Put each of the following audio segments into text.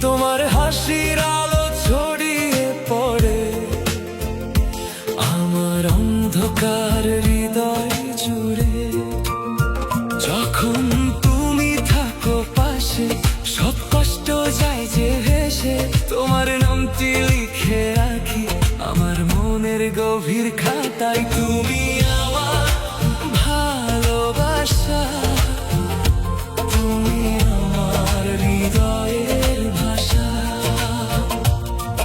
তোমার হাসির আলো ছড়িয়ে পড়ে আমার অন্ধকার হৃদয় জুড়ে। যখন তুমি থাকো পাশে সব কষ্ট যায় যে ভেসে। তোমার নামটি লিখে রাখি আমার মনের গভীর খাতায়। তুমি আমার ভালোবাসা, তুমি আমার হৃদয়ের ভাষা।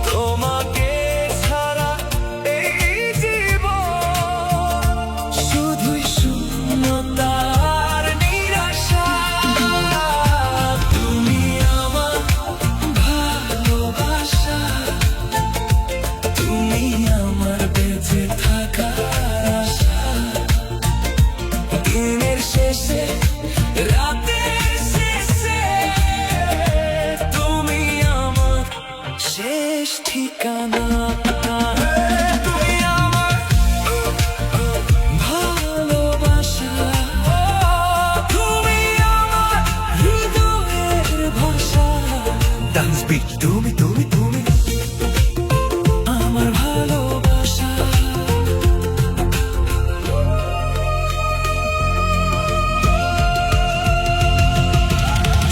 তোমাকে ছাড়া এই জীবন শুধুই শূন্যতা আর নিরাশা। তুমি আমার ভালোবাসা, তুমি আমার বেঁচে থাকার আশা। দিনের শেষে রাতের শেষে তুমি আমার শেষ ঠিকানা। তুমি আমার ভালোবাসা, তুমি আমার হৃদয়ের ভাষা। ডান্স বিট তুমি তুমি তুমি আমার ভালোবাসা।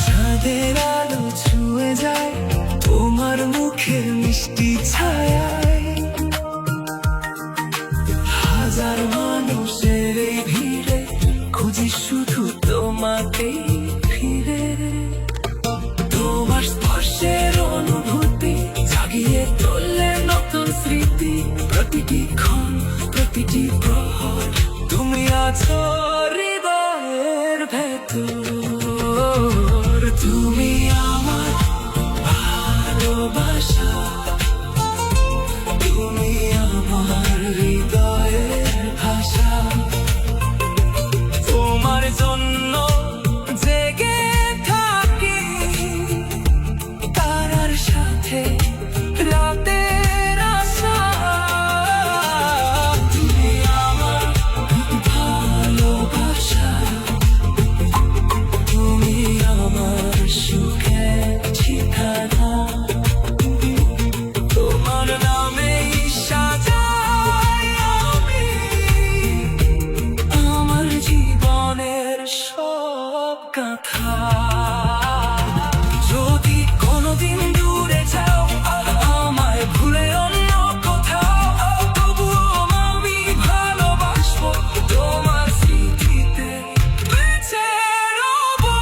চাঁদের আলো ছুঁয়ে যায় তোমার মুখের মিষ্টি ছায়ায়। হাজার মানুষের এই ভিড়ে খুঁজি শুধু তোমাকেই ফিরে। তোমার স্পর্শের অনুভূতি জাগিয়ে তোলে নতুন স্মৃতি। প্রতিটি ক্ষণ প্রতিটি প্রহর তুমি আছো হৃদয়ের ভেতর। তুমি আমার ভালোবাসা, তুমি আমার হৃদয়ের ভাষা। তোমার জন্য জেগে থাকি তারার সাথে রাতের আশা। তুমি আমার ভালোবাসা, তুমি আমার সুখের ঠিকানা। তোমার নামেই সাজাই আমি আমার জীবনের সব কথা। যদি কোনোদিন দূরে যাও আমায় ভুলে অন্য কোথাও, তবুও আমি ভালোবাসবো তোমার স্মৃতিতে বেঁচে রবো।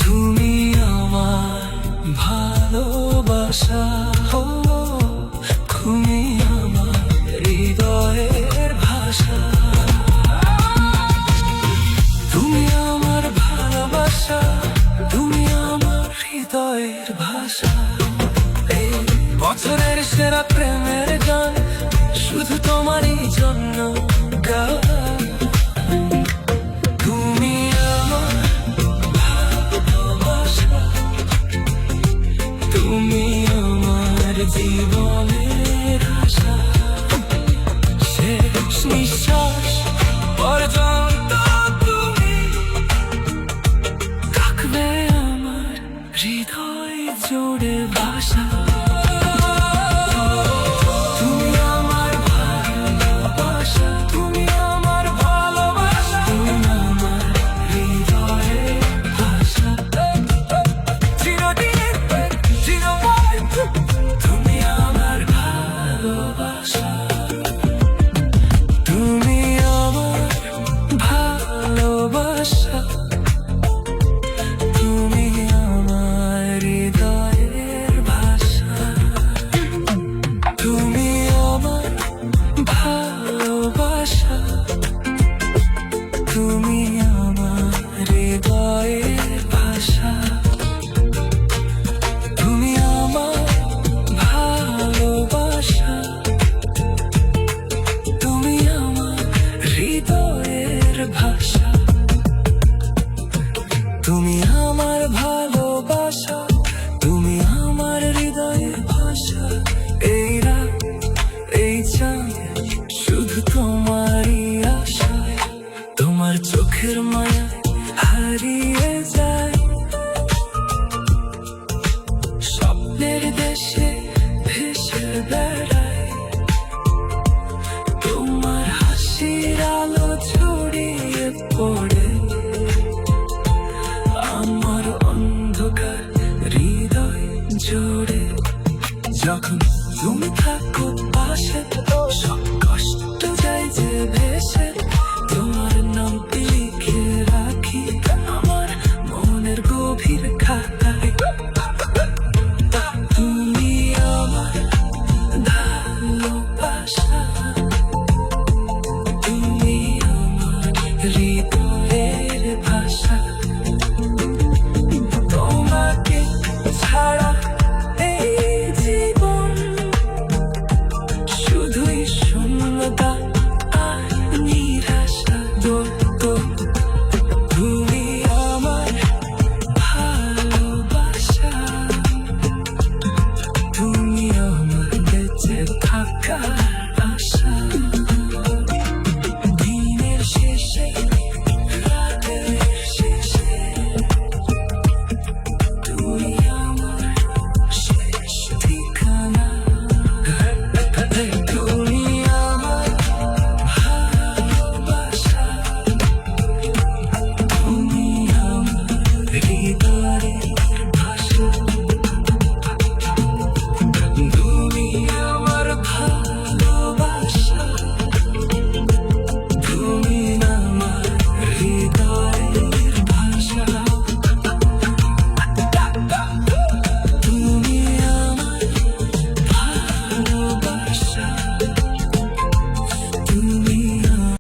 তুমি আমার ভালোবাসা, তুমি আমার হৃদয়ের ভাষা। তুমি আমার ভালোবাসা, তুমি আমার হৃদয়ের ভাষা। এই বছরের সেরা প্রেমের গান শুধু তোমারই জন্য গান। তুমি আমার ভালোবাসা, তুমি আমার জীবনের আশা। শেষ নিঃশ্বাস পর্যন্ত তুমি থাকবে আমার হৃদয় জুড়ে ভাষা। তুমি আমার ভালোবাসা, তুমি আমার ভালোবাসা, তুমি আমার হৃদয়ের ভাষা। চিরদিন চিরকাল তুমি আমার ভালোবাসা, তুমি আমার চোখের মায়া